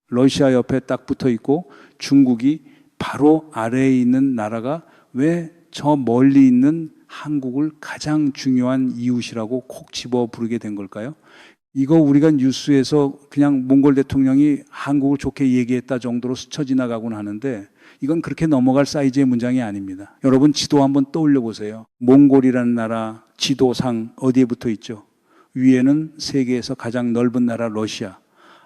러시아 옆에 딱 붙어 있고 중국이 바로 아래에 있는 나라가 왜 저 멀리 있는 한국을 가장 중요한 이웃이라고 콕 집어 부르게 된 걸까요? 이거 우리가 뉴스에서 그냥 몽골 대통령이 한국을 좋게 얘기했다 정도로 스쳐 지나가곤 하는데 이건 그렇게 넘어갈 사이즈의 문장이 아닙니다. 여러분 지도 한번 떠올려 보세요. 몽골이라는 나라 지도상 어디에 붙어 있죠? 위에는 세계에서 가장 넓은 나라 러시아,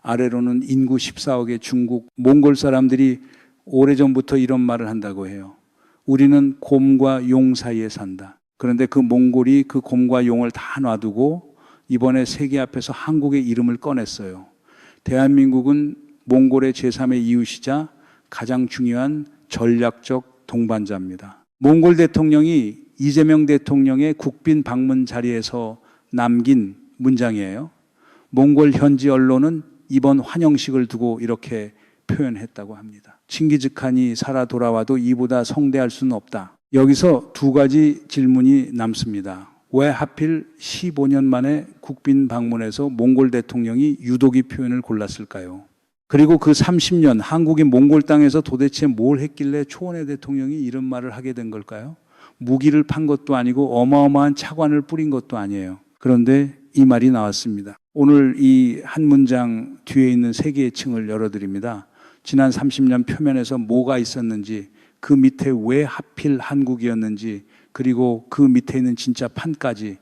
아래로는 인구 14억의 중국. 몽골 사람들이 오래전부터 이런 말을 한다고 해요. 우리는 곰과 용 사이에 산다. 그런데 그 몽골이 그 곰과 용을 다 놔두고 이번에 세계 앞에서 한국의 이름을 꺼냈어요. 대한민국은 몽골의 제3의 이웃이자 가장 중요한 전략적 동반자입니다. 몽골 대통령이 이재명 대통령의 국빈 방문 자리에서 남긴 문장이에요. 몽골 현지 언론은 이번 환영식을 두고 이렇게 표현했다고 합니다. 칭기즈칸이 살아 돌아와도 이보다 성대할 수는 없다. 여기서 두 가지 질문이 남습니다. 왜 하필 15년 만에 국빈 방문에서 몽골 대통령이 유독 이 표현을 골랐을까요? 그리고 그 30년 한국이 몽골 땅에서 도대체 뭘 했길래 초원의 대통령이 이런 말을 하게 된 걸까요? 무기를 판 것도 아니고 어마어마한 차관을 뿌린 것도 아니에요. 그런데 이 말이 나왔습니다. 오늘 이 한 문장 뒤에 있는 세 개의 층을 열어드립니다. 지난 30년 표면에서 뭐가 있었는지, 그 밑에 왜 하필 한국이었는지, 그리고 그 밑에 있는 진짜 판까지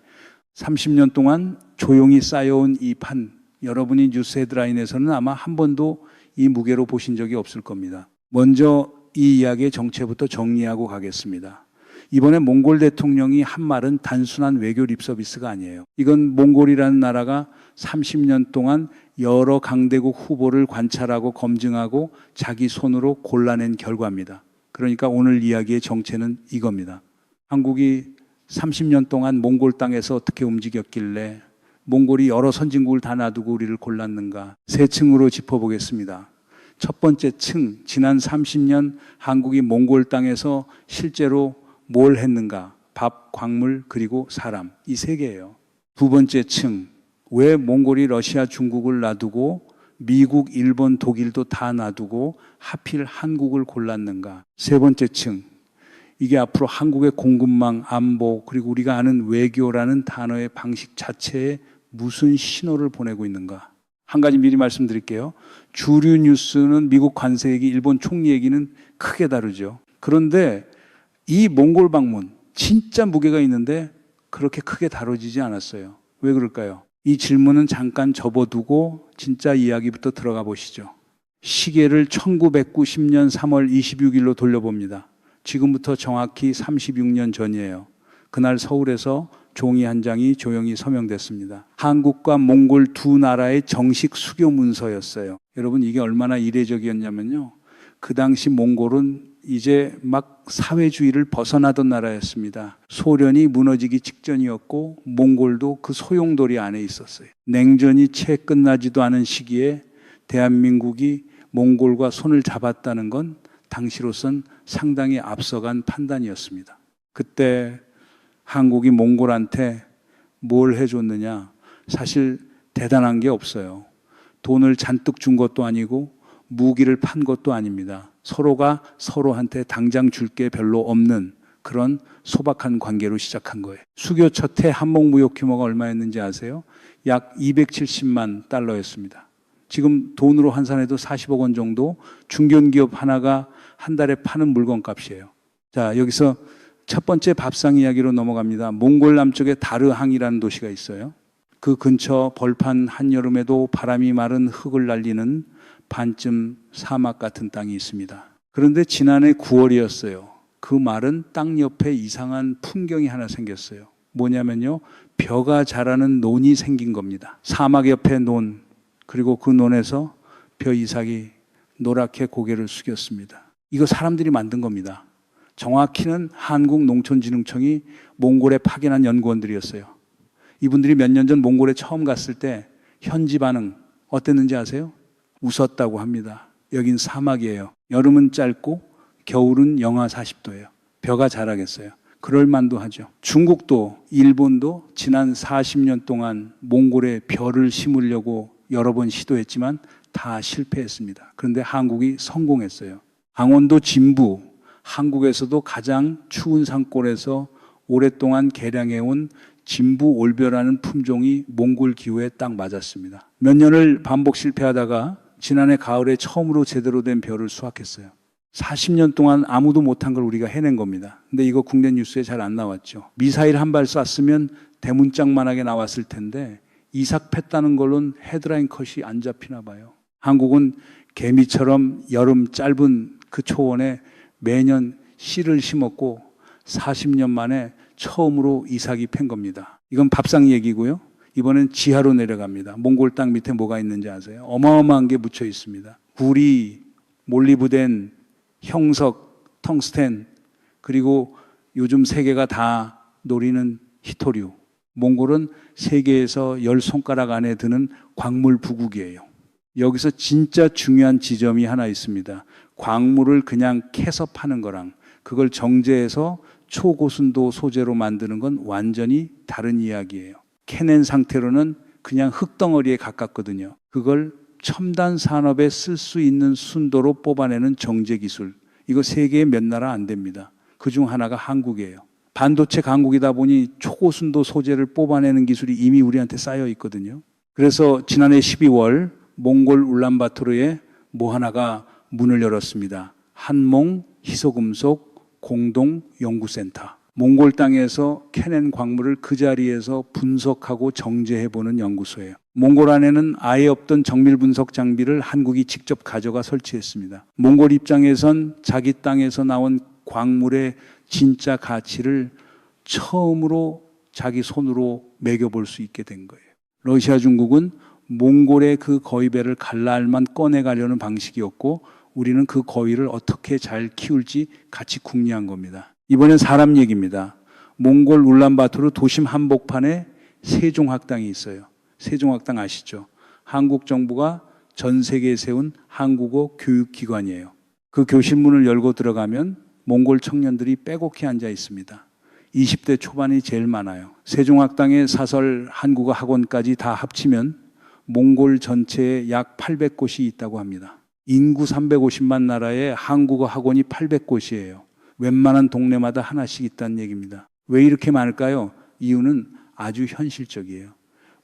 30년 동안 조용히 쌓여온 이 판, 여러분이 뉴스 헤드라인에서는 아마 한 번도 이 무게로 보신 적이 없을 겁니다. 먼저 이 이야기의 정체부터 정리하고 가겠습니다. 이번에 몽골 대통령이 한 말은 단순한 외교 립서비스가 아니에요. 이건 몽골이라는 나라가 30년 동안 여러 강대국 후보를 관찰하고 검증하고 자기 손으로 골라낸 결과입니다. 그러니까 오늘 이야기의 정체는 이겁니다. 한국이 30년 동안 몽골 땅에서 어떻게 움직였길래 몽골이 여러 선진국을 다 놔두고 우리를 골랐는가? 세 층으로 짚어보겠습니다. 첫 번째 층, 지난 30년 한국이 몽골 땅에서 실제로 뭘 했는가? 밥, 광물, 그리고 사람. 이 세 개예요. 두 번째 층, 왜 몽골이 러시아, 중국을 놔두고 미국, 일본, 독일도 다 놔두고 하필 한국을 골랐는가? 세 번째 층, 이게 앞으로 한국의 공급망, 안보, 그리고 우리가 아는 외교라는 단어의 방식 자체에 무슨 신호를 보내고 있는가? 한 가지 미리 말씀드릴게요. 주류 뉴스는 미국 관세 얘기, 일본 총리 얘기는 크게 다루죠. 그런데 이 몽골 방문, 진짜 무게가 있는데 그렇게 크게 다뤄지지 않았어요. 왜 그럴까요? 이 질문은 잠깐 접어두고 진짜 이야기부터 들어가 보시죠. 시계를 1990년 3월 26일로 돌려봅니다. 지금부터 정확히 36년 전이에요. 그날 서울에서 종이 한 장이 조용히 서명됐습니다. 한국과 몽골 두 나라의 정식 수교 문서였어요. 여러분 이게 얼마나 이례적이었냐면요. 그 당시 몽골은 이제 막 사회주의를 벗어나던 나라였습니다. 소련이 무너지기 직전이었고 몽골도 그 소용돌이 안에 있었어요. 냉전이 채 끝나지도 않은 시기에 대한민국이 몽골과 손을 잡았다는 건 당시로선 상당히 앞서간 판단이었습니다. 그때 한국이 몽골한테 뭘 해줬느냐? 사실 대단한 게 없어요. 돈을 잔뜩 준 것도 아니고 무기를 판 것도 아닙니다. 서로가 서로한테 당장 줄 게 별로 없는 그런 소박한 관계로 시작한 거예요. 수교 첫 해 한목무역 규모가 얼마였는지 아세요? 약 270만 달러였습니다. 지금 돈으로 환산해도 40억 원 정도 중견기업 하나가 한 달에 파는 물건값이에요. 자, 여기서 첫 번째 밥상 이야기로 넘어갑니다. 몽골 남쪽에 다르항이라는 도시가 있어요. 그 근처 벌판 한여름에도 바람이 마른 흙을 날리는 반쯤 사막 같은 땅이 있습니다. 그런데 지난해 9월이었어요. 그 마른 땅 옆에 이상한 풍경이 하나 생겼어요. 뭐냐면요. 벼가 자라는 논이 생긴 겁니다. 사막 옆에 논, 그리고 그 논에서 벼 이삭이 노랗게 고개를 숙였습니다. 이거 사람들이 만든 겁니다. 정확히는 한국농촌진흥청이 몽골에 파견한 연구원들이었어요. 이분들이 몇 년 전 몽골에 처음 갔을 때 현지 반응 어땠는지 아세요? 웃었다고 합니다. 여긴 사막이에요. 여름은 짧고 겨울은 영하 40도예요. 벼가 자라겠어요. 그럴 만도 하죠. 중국도 일본도 지난 40년 동안 몽골에 벼를 심으려고 여러 번 시도했지만 다 실패했습니다. 그런데 한국이 성공했어요. 강원도 진부, 한국에서도 가장 추운 산골에서 오랫동안 개량해온 진부 올벼라는 품종이 몽골 기후에 딱 맞았습니다. 몇 년을 반복 실패하다가 지난해 가을에 처음으로 제대로 된 벼를 수확했어요. 40년 동안 아무도 못한 걸 우리가 해낸 겁니다. 근데 이거 국내 뉴스에 잘 안 나왔죠. 미사일 한 발 쐈으면 대문짝만하게 나왔을 텐데 이삭 팼다는 걸로는 헤드라인 컷이 안 잡히나 봐요. 한국은 개미처럼 여름 짧은 그 초원에 매년 씨를 심었고 40년 만에 처음으로 이삭이 팬 겁니다. 이건 밥상 얘기고요. 이번엔 지하로 내려갑니다. 몽골 땅 밑에 뭐가 있는지 아세요? 어마어마한 게 묻혀 있습니다. 구리, 몰리브덴, 형석, 텅스텐, 그리고 요즘 세계가 다 노리는 히토류. 몽골은 세계에서 10손가락 안에 드는 광물 부국이에요. 여기서 진짜 중요한 지점이 하나 있습니다. 광물을 그냥 캐서 파는 거랑 그걸 정제해서 초고순도 소재로 만드는 건 완전히 다른 이야기예요. 캐낸 상태로는 그냥 흙덩어리에 가깝거든요. 그걸 첨단 산업에 쓸 수 있는 순도로 뽑아내는 정제 기술. 이거 세계에 몇 나라 안 됩니다. 그중 하나가 한국이에요. 반도체 강국이다 보니 초고순도 소재를 뽑아내는 기술이 이미 우리한테 쌓여 있거든요. 그래서 지난해 12월 몽골 울란바토르에 뭐 하나가 문을 열었습니다. 한몽 희소금속 공동 연구센터. 몽골 땅에서 캐낸 광물을 그 자리에서 분석하고 정제해보는 연구소예요. 몽골 안에는 아예 없던 정밀 분석 장비를 한국이 직접 가져가 설치했습니다. 몽골 입장에선 자기 땅에서 나온 광물의 진짜 가치를 처음으로 자기 손으로 매겨볼 수 있게 된 거예요. 러시아, 중국은 몽골의 그 거위배를 갈라알만 꺼내가려는 방식이었고 우리는 그 거위를 어떻게 잘 키울지 같이 궁리한 겁니다. 이번엔 사람 얘기입니다. 몽골 울란바토르 도심 한복판에 세종학당이 있어요. 세종학당 아시죠? 한국 정부가 전 세계에 세운 한국어 교육기관이에요. 그 교실문을 열고 들어가면 몽골 청년들이 빼곡히 앉아 있습니다. 20대 초반이 제일 많아요. 세종학당의 사설 한국어 학원까지 다 합치면 몽골 전체에 약 800곳이 있다고 합니다. 인구 350만 나라에 한국어 학원이 800곳이에요. 웬만한 동네마다 하나씩 있다는 얘기입니다. 왜 이렇게 많을까요? 이유는 아주 현실적이에요.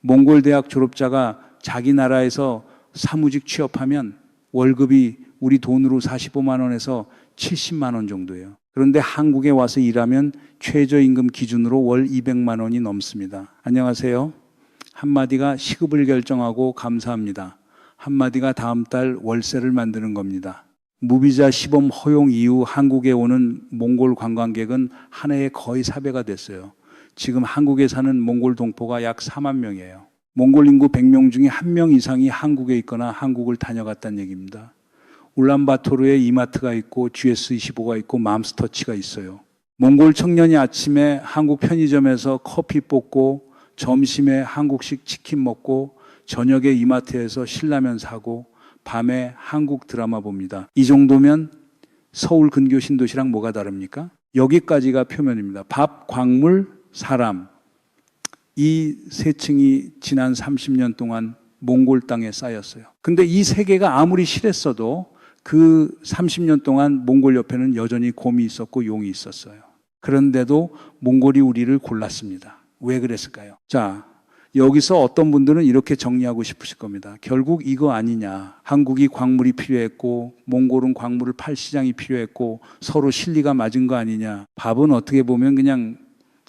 몽골 대학 졸업자가 자기 나라에서 사무직 취업하면 월급이 우리 돈으로 45만 원에서 70만 원 정도예요. 그런데 한국에 와서 일하면 최저임금 기준으로 월 200만 원이 넘습니다. 안녕하세요. 한마디가 시급을 결정하고 감사합니다. 한마디가 다음 달 월세를 만드는 겁니다. 무비자 시범 허용 이후 한국에 오는 몽골 관광객은 한 해에 거의 4배가 됐어요. 지금 한국에 사는 몽골 동포가 약 4만 명이에요. 몽골 인구 100명 중에 1명 이상이 한국에 있거나 한국을 다녀갔다는 얘기입니다. 울란바토르에 이마트가 있고 GS25가 있고 맘스터치가 있어요. 몽골 청년이 아침에 한국 편의점에서 커피 뽑고 점심에 한국식 치킨 먹고 저녁에 이마트에서 신라면 사고 밤에 한국 드라마 봅니다. 이 정도면 서울 근교 신도시랑 뭐가 다릅니까? 여기까지가 표면입니다. 밥, 광물, 사람. 이 세 층이 지난 30년 동안 몽골 땅에 쌓였어요. 근데 이 세 개가 아무리 실했어도 그 30년 동안 몽골 옆에는 여전히 곰이 있었고 용이 있었어요. 그런데도 몽골이 우리를 골랐습니다. 왜 그랬을까요? 자, 여기서 어떤 분들은 이렇게 정리하고 싶으실 겁니다. 결국 이거 아니냐. 한국이 광물이 필요했고 몽골은 광물을 팔 시장이 필요했고 서로 실리가 맞은 거 아니냐. 밥은 어떻게 보면 그냥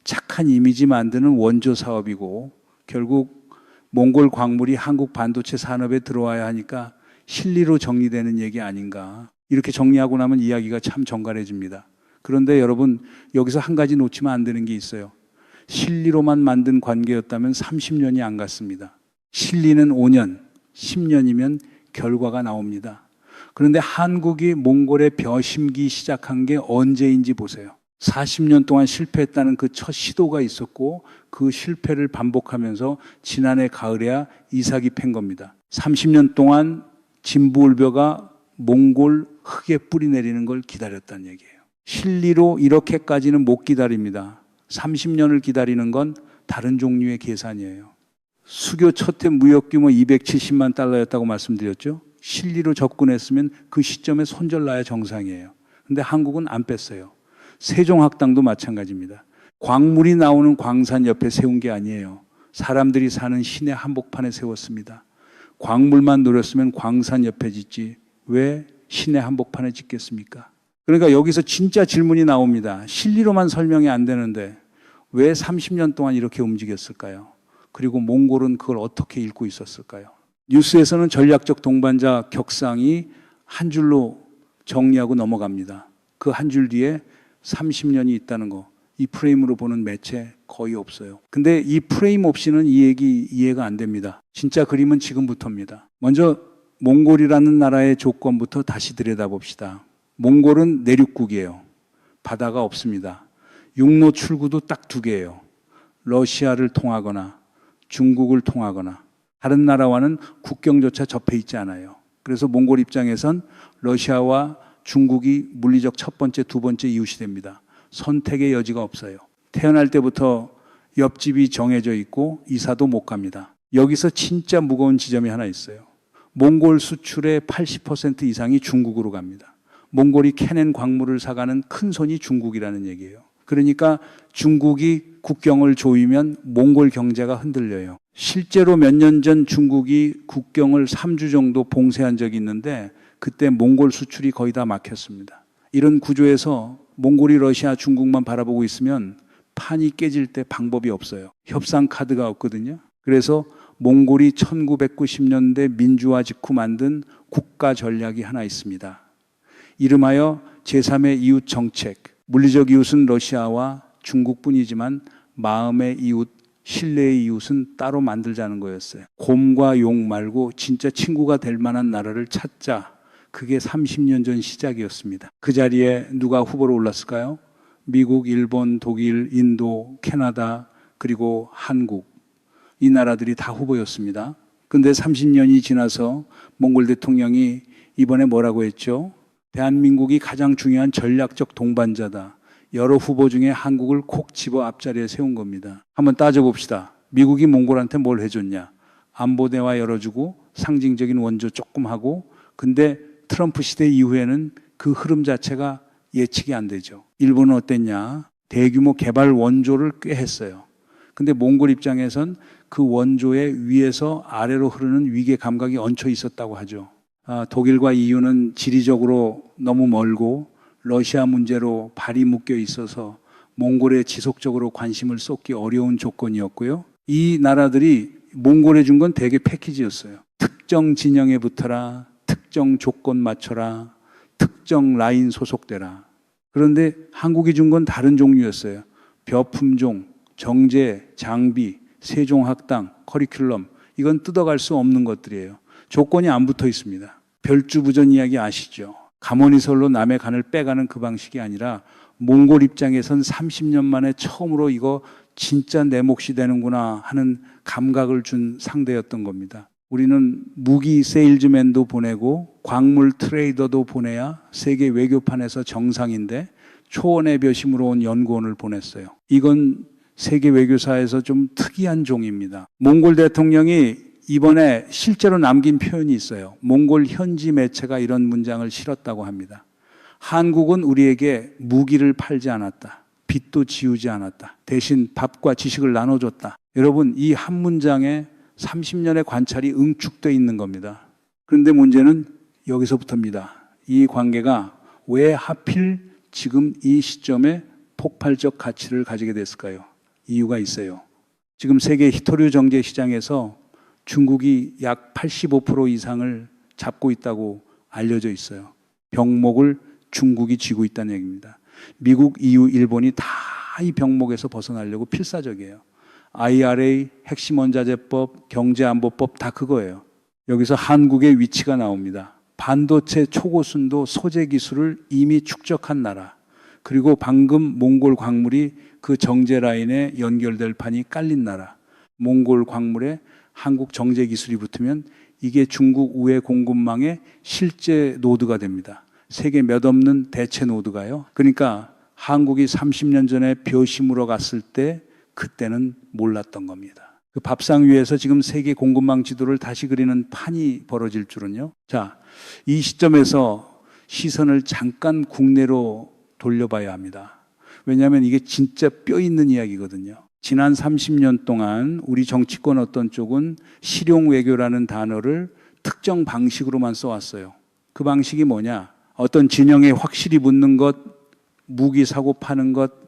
착한 이미지 만드는 원조 사업이고 결국 몽골 광물이 한국 반도체 산업에 들어와야 하니까 실리로 정리되는 얘기 아닌가. 이렇게 정리하고 나면 이야기가 참 정갈해집니다. 그런데 여러분 여기서 한 가지 놓치면 안 되는 게 있어요. 실리로만 만든 관계였다면 30년이 안 갔습니다. 실리는 5년, 10년이면 결과가 나옵니다. 그런데 한국이 몽골에 벼심기 시작한 게 언제인지 보세요. 40년 동안 실패했다는 그 첫 시도가 있었고 그 실패를 반복하면서 지난해 가을에야 이삭이 팬 겁니다. 30년 동안 진부울벼가 몽골 흙에 뿌리 내리는 걸 기다렸다는 얘기예요. 실리로 이렇게까지는 못 기다립니다. 30년을 기다리는 건 다른 종류의 계산이에요. 수교 첫해 무역 규모 270만 달러였다고 말씀드렸죠. 실리로 접근했으면 그 시점에 손절나야 정상이에요. 근데 한국은 안 뺐어요. 세종학당도 마찬가지입니다. 광물이 나오는 광산 옆에 세운 게 아니에요. 사람들이 사는 시내 한복판에 세웠습니다. 광물만 노렸으면 광산 옆에 짓지 왜 시내 한복판에 짓겠습니까? 그러니까 여기서 진짜 질문이 나옵니다. 실리로만 설명이 안 되는데 왜 30년 동안 이렇게 움직였을까요? 그리고 몽골은 그걸 어떻게 읽고 있었을까요? 뉴스에서는 전략적 동반자 격상이 한 줄로 정리하고 넘어갑니다. 그 한 줄 뒤에 30년이 있다는 거, 이 프레임으로 보는 매체 거의 없어요. 근데 이 프레임 없이는 이 얘기 이해가 안 됩니다. 진짜 그림은 지금부터입니다. 먼저 몽골이라는 나라의 조건부터 다시 들여다봅시다. 몽골은 내륙국이에요. 바다가 없습니다. 육로 출구도 딱 두 개예요. 러시아를 통하거나 중국을 통하거나 다른 나라와는 국경조차 접해 있지 않아요. 그래서 몽골 입장에선 러시아와 중국이 물리적 첫 번째, 두 번째 이웃이 됩니다. 선택의 여지가 없어요. 태어날 때부터 옆집이 정해져 있고 이사도 못 갑니다. 여기서 진짜 무거운 지점이 하나 있어요. 몽골 수출의 80% 이상이 중국으로 갑니다. 몽골이 캐낸 광물을 사가는 큰 손이 중국이라는 얘기예요. 그러니까 중국이 국경을 조이면 몽골 경제가 흔들려요. 실제로 몇 년 전 중국이 국경을 3주 정도 봉쇄한 적이 있는데 그때 몽골 수출이 거의 다 막혔습니다. 이런 구조에서 몽골이 러시아, 중국만 바라보고 있으면 판이 깨질 때 방법이 없어요. 협상 카드가 없거든요. 그래서 몽골이 1990년대 민주화 직후 만든 국가 전략이 하나 있습니다. 이름하여 제3의 이웃 정책. 물리적 이웃은 러시아와 중국뿐이지만 마음의 이웃, 신뢰의 이웃은 따로 만들자는 거였어요. 곰과 용 말고 진짜 친구가 될 만한 나라를 찾자. 그게 30년 전 시작이었습니다. 그 자리에 누가 후보로 올랐을까요? 미국, 일본, 독일, 인도, 캐나다, 그리고 한국. 이 나라들이 다 후보였습니다. 근데 30년이 지나서 몽골 대통령이 이번에 뭐라고 했죠? 대한민국이 가장 중요한 전략적 동반자다. 여러 후보 중에 한국을 콕 집어 앞자리에 세운 겁니다. 한번 따져봅시다. 미국이 몽골한테 뭘 해줬냐? 안보 대화 열어주고 상징적인 원조 조금 하고 근데 트럼프 시대 이후에는 그 흐름 자체가 예측이 안 되죠. 일본은 어땠냐? 대규모 개발 원조를 꽤 했어요. 근데 몽골 입장에선 그 원조의 위에서 아래로 흐르는 위계 감각이 얹혀 있었다고 하죠. 독일과 EU는 지리적으로 너무 멀고 러시아 문제로 발이 묶여 있어서 몽골에 지속적으로 관심을 쏟기 어려운 조건이었고요. 이 나라들이 몽골에 준 건 대개 패키지였어요. 특정 진영에 붙어라, 특정 조건 맞춰라, 특정 라인 소속되라. 그런데 한국이 준 건 다른 종류였어요. 벼품종, 정제, 장비, 세종학당, 커리큘럼 이건 뜯어갈 수 없는 것들이에요. 조건이 안 붙어 있습니다. 별주부전 이야기 아시죠? 가모니설로 남의 간을 빼가는 그 방식이 아니라 몽골 입장에선 30년 만에 처음으로 이거 진짜 내 몫이 되는구나 하는 감각을 준 상대였던 겁니다. 우리는 무기 세일즈맨도 보내고 광물 트레이더도 보내야 세계 외교판에서 정상인데 초원의 벼심으로 온 연구원을 보냈어요. 이건 세계 외교사에서 좀 특이한 종입니다. 몽골 대통령이 이번에 실제로 남긴 표현이 있어요. 몽골 현지 매체가 이런 문장을 실었다고 합니다. 한국은 우리에게 무기를 팔지 않았다. 빚도 지우지 않았다. 대신 밥과 지식을 나눠줬다. 여러분, 이 한 문장에 30년의 관찰이 응축되어 있는 겁니다. 그런데 문제는 여기서부터입니다. 이 관계가 왜 하필 지금 이 시점에 폭발적 가치를 가지게 됐을까요? 이유가 있어요. 지금 세계 히토류 정제 시장에서 중국이 약 85% 이상을 잡고 있다고 알려져 있어요. 병목을 중국이 쥐고 있다는 얘기입니다. 미국, EU, 일본이 다 이 병목에서 벗어나려고 필사적이에요. IRA, 핵심원자재법, 경제안보법 다 그거예요. 여기서 한국의 위치가 나옵니다. 반도체 초고순도 소재 기술을 이미 축적한 나라. 그리고 방금 몽골 광물이 그 정제 라인에 연결될 판이 깔린 나라. 몽골 광물에 한국 정제 기술이 붙으면 이게 중국 우회 공급망의 실제 노드가 됩니다. 세계 몇 없는 대체 노드가요. 그러니까 한국이 30년 전에 벼심으로 갔을 때 그때는 몰랐던 겁니다. 그 밥상 위에서 지금 세계 공급망 지도를 다시 그리는 판이 벌어질 줄은요. 자, 이 시점에서 시선을 잠깐 국내로 돌려봐야 합니다. 왜냐하면 이게 진짜 뼈 있는 이야기거든요. 지난 30년 동안 우리 정치권 어떤 쪽은 실용 외교라는 단어를 특정 방식으로만 써왔어요. 그 방식이 뭐냐? 어떤 진영에 확실히 붙는 것, 무기 사고 파는 것,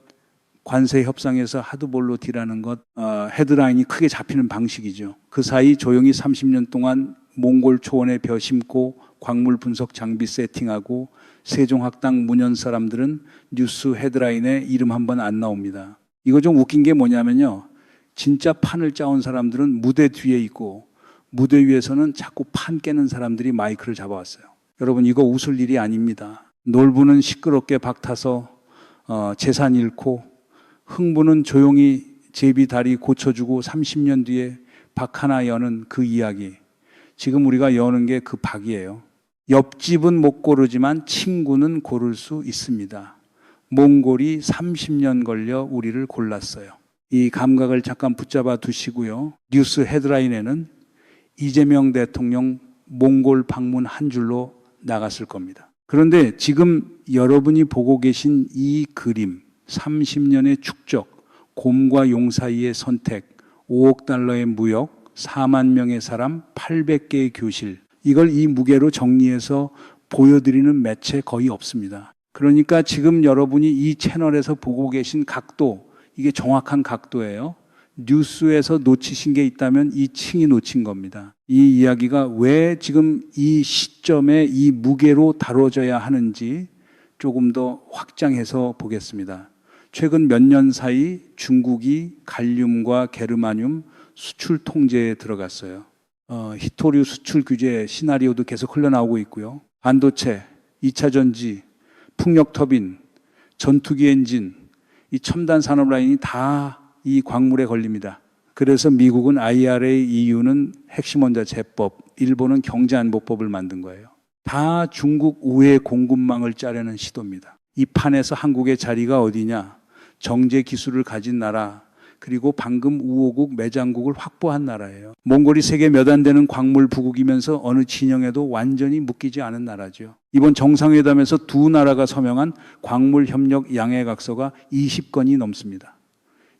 관세 협상에서 하드볼로 딜하는 것, 헤드라인이 크게 잡히는 방식이죠. 그 사이 조용히 30년 동안 몽골 초원에 벼 심고 광물 분석 장비 세팅하고 세종학당 문현 사람들은 뉴스 헤드라인에 이름 한 번 안 나옵니다. 이거 좀 웃긴 게 뭐냐면요. 진짜 판을 짜온 사람들은 무대 뒤에 있고 무대 위에서는 자꾸 판 깨는 사람들이 마이크를 잡아왔어요. 여러분 이거 웃을 일이 아닙니다. 놀부는 시끄럽게 박타서 재산 잃고 흥부는 조용히 제비 다리 고쳐주고 30년 뒤에 박 하나 여는 그 이야기. 지금 우리가 여는 게 그 박이에요. 옆집은 못 고르지만 친구는 고를 수 있습니다. 몽골이 30년 걸려 우리를 골랐어요. 이 감각을 잠깐 붙잡아 두시고요. 뉴스 헤드라인에는 이재명 대통령 몽골 방문 한 줄로 나갔을 겁니다. 그런데 지금 여러분이 보고 계신 이 그림, 30년의 축적, 곰과 용 사이의 선택, 5억 달러의 무역, 4만 명의 사람, 800개의 교실, 이걸 이 무게로 정리해서 보여드리는 매체 거의 없습니다. 그러니까 지금 여러분이 이 채널에서 보고 계신 각도, 이게 정확한 각도예요. 뉴스에서 놓치신 게 있다면 이 층이 놓친 겁니다. 이 이야기가 왜 지금 이 시점에 이 무게로 다뤄져야 하는지 조금 더 확장해서 보겠습니다. 최근 몇 년 사이 중국이 갈륨과 게르마늄 수출 통제에 들어갔어요. 히토류 수출 규제 시나리오도 계속 흘러나오고 있고요. 반도체, 2차 전지, 풍력 터빈, 전투기 엔진, 이 첨단 산업 라인이 다 이 광물에 걸립니다. 그래서 미국은 IRA, EU는 핵심 원자 제법, 일본은 경제안보법을 만든 거예요. 다 중국 우회 공급망을 짜려는 시도입니다. 이 판에서 한국의 자리가 어디냐? 정제 기술을 가진 나라, 그리고 방금 우호국, 매장국을 확보한 나라예요. 몽골이 세계 몇 안 되는 광물 부국이면서 어느 진영에도 완전히 묶이지 않은 나라죠. 이번 정상회담에서 두 나라가 서명한 광물협력 양해각서가 20건이 넘습니다.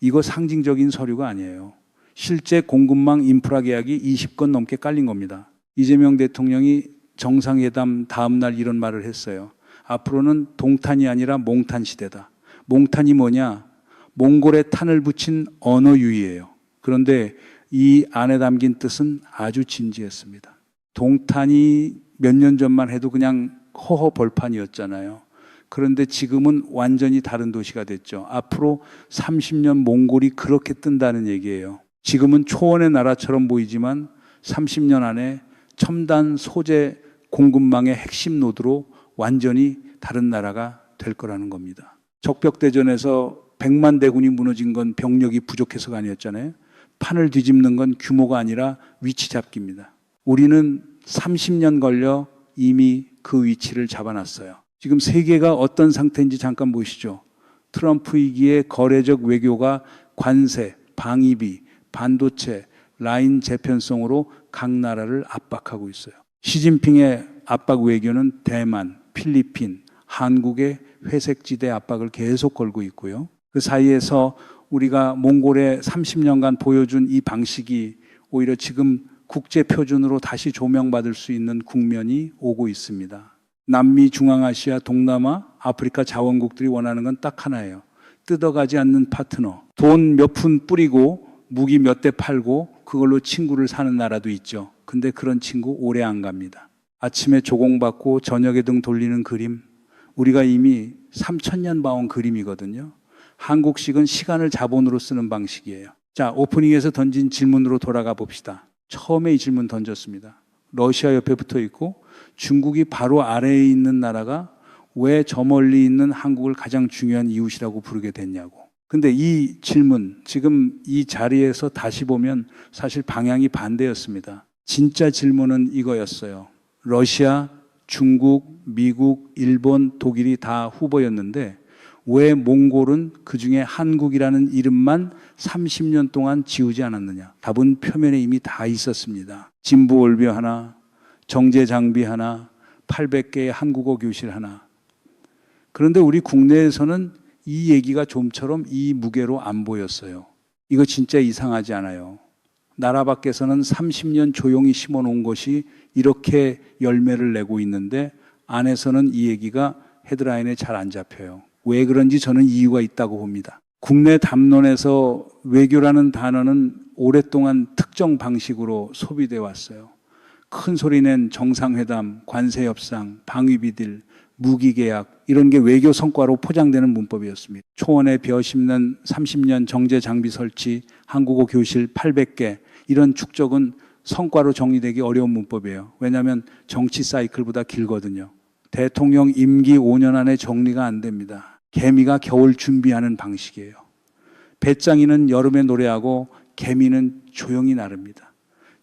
이거 상징적인 서류가 아니에요. 실제 공급망 인프라 계약이 20건 넘게 깔린 겁니다. 이재명 대통령이 정상회담 다음 날 이런 말을 했어요. 앞으로는 동탄이 아니라 몽탄 시대다. 몽탄이 뭐냐? 몽골에 탄을 붙인 언어유희예요. 그런데 이 안에 담긴 뜻은 아주 진지했습니다. 동탄이 몇 년 전만 해도 그냥 허허 벌판이었잖아요. 그런데 지금은 완전히 다른 도시가 됐죠. 앞으로 30년 몽골이 그렇게 뜬다는 얘기예요. 지금은 초원의 나라처럼 보이지만 30년 안에 첨단 소재 공급망의 핵심 노드로 완전히 다른 나라가 될 거라는 겁니다. 적벽대전에서 100만 대군이 무너진 건 병력이 부족해서가 아니었잖아요. 판을 뒤집는 건 규모가 아니라 위치 잡기입니다. 우리는 30년 걸려 이미 그 위치를 잡아놨어요. 지금 세계가 어떤 상태인지 잠깐 보시죠. 트럼프 위기의 거래적 외교가 관세, 방위비, 반도체, 라인 재편성으로 각 나라를 압박하고 있어요. 시진핑의 압박 외교는 대만, 필리핀, 한국의 회색지대 압박을 계속 걸고 있고요. 그 사이에서 우리가 몽골에 30년간 보여준 이 방식이 오히려 지금 국제 표준으로 다시 조명받을 수 있는 국면이 오고 있습니다. 남미, 중앙아시아, 동남아, 아프리카 자원국들이 원하는 건 딱 하나예요. 뜯어가지 않는 파트너. 돈 몇 푼 뿌리고 무기 몇 대 팔고 그걸로 친구를 사는 나라도 있죠. 근데 그런 친구 오래 안 갑니다. 아침에 조공받고 저녁에 등 돌리는 그림. 우리가 이미 3,000년 봐온 그림이거든요. 한국식은 시간을 자본으로 쓰는 방식이에요. 자, 오프닝에서 던진 질문으로 돌아가 봅시다. 처음에 이 질문 던졌습니다. 러시아 옆에 붙어 있고 중국이 바로 아래에 있는 나라가 왜 저 멀리 있는 한국을 가장 중요한 이웃이라고 부르게 됐냐고. 근데 이 질문, 지금 이 자리에서 다시 보면 사실 방향이 반대였습니다. 진짜 질문은 이거였어요. 러시아, 중국, 미국, 일본, 독일이 다 후보였는데 왜 몽골은 그중에 한국이라는 이름만 30년 동안 지우지 않았느냐? 답은 표면에 이미 다 있었습니다. 진부월비 하나, 정제장비 하나, 800개의 한국어 교실 하나. 그런데 우리 국내에서는 이 얘기가 좀처럼 이 무게로 안 보였어요. 이거 진짜 이상하지 않아요? 나라 밖에서는 30년 조용히 심어놓은 것이 이렇게 열매를 내고 있는데 안에서는 이 얘기가 헤드라인에 잘 안 잡혀요. 왜 그런지 저는 이유가 있다고 봅니다. 국내 담론에서 외교라는 단어는 오랫동안 특정 방식으로 소비되어 왔어요. 큰 소리 낸 정상회담, 관세협상, 방위비딜, 무기계약 이런 게 외교 성과로 포장되는 문법이었습니다. 초원에 벼 심는 30년 정제 장비 설치, 한국어 교실 800개 이런 축적은 성과로 정리되기 어려운 문법이에요. 왜냐하면 정치 사이클보다 길거든요. 대통령 임기 5년 안에 정리가 안 됩니다. 개미가 겨울 준비하는 방식이에요. 배짱이는 여름에 노래하고 개미는 조용히 나릅니다.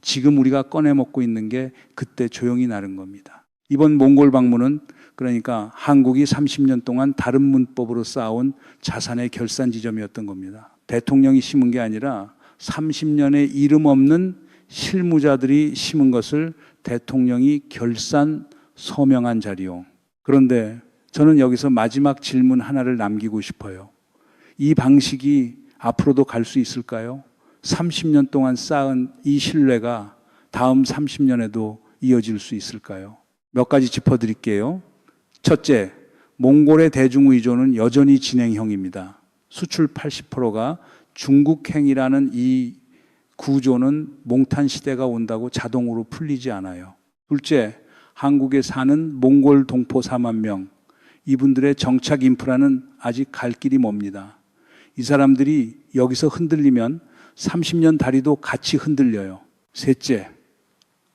지금 우리가 꺼내 먹고 있는 게 그때 조용히 나른 겁니다. 이번 몽골 방문은 그러니까 한국이 30년 동안 다른 문법으로 쌓아온 자산의 결산 지점이었던 겁니다. 대통령이 심은 게 아니라 30년의 이름 없는 실무자들이 심은 것을 대통령이 결산 서명한 자리요. 그런데 저는 여기서 마지막 질문 하나를 남기고 싶어요. 이 방식이 앞으로도 갈 수 있을까요? 30년 동안 쌓은 이 신뢰가 다음 30년에도 이어질 수 있을까요? 몇 가지 짚어드릴게요. 첫째, 몽골의 대중의존은 여전히 진행형입니다. 수출 80%가 중국행이라는 이 구조는 몽탄 시대가 온다고 자동으로 풀리지 않아요. 둘째, 한국에 사는 몽골 동포 4만 명, 이분들의 정착 인프라는 아직 갈 길이 멉니다. 이 사람들이 여기서 흔들리면 30년 다리도 같이 흔들려요. 셋째,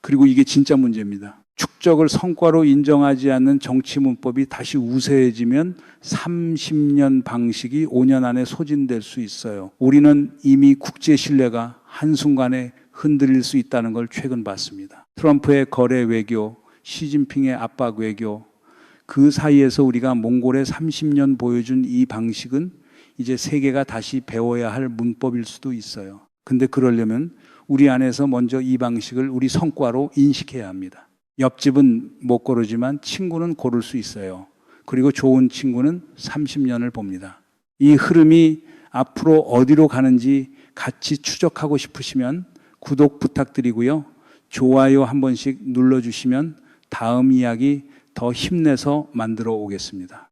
그리고 이게 진짜 문제입니다. 축적을 성과로 인정하지 않는 정치 문법이 다시 우세해지면 30년 방식이 5년 안에 소진될 수 있어요. 우리는 이미 국제 신뢰가 한순간에 흔들릴 수 있다는 걸 최근 봤습니다. 트럼프의 거래 외교, 시진핑의 압박 외교, 그 사이에서 우리가 몽골에 30년 보여준 이 방식은 이제 세계가 다시 배워야 할 문법일 수도 있어요. 근데 그러려면 우리 안에서 먼저 이 방식을 우리 성과로 인식해야 합니다. 옆집은 못 고르지만 친구는 고를 수 있어요. 그리고 좋은 친구는 30년을 봅니다. 이 흐름이 앞으로 어디로 가는지 같이 추적하고 싶으시면 구독 부탁드리고요. 좋아요 한 번씩 눌러주시면 다음 이야기 더 힘내서 만들어 오겠습니다.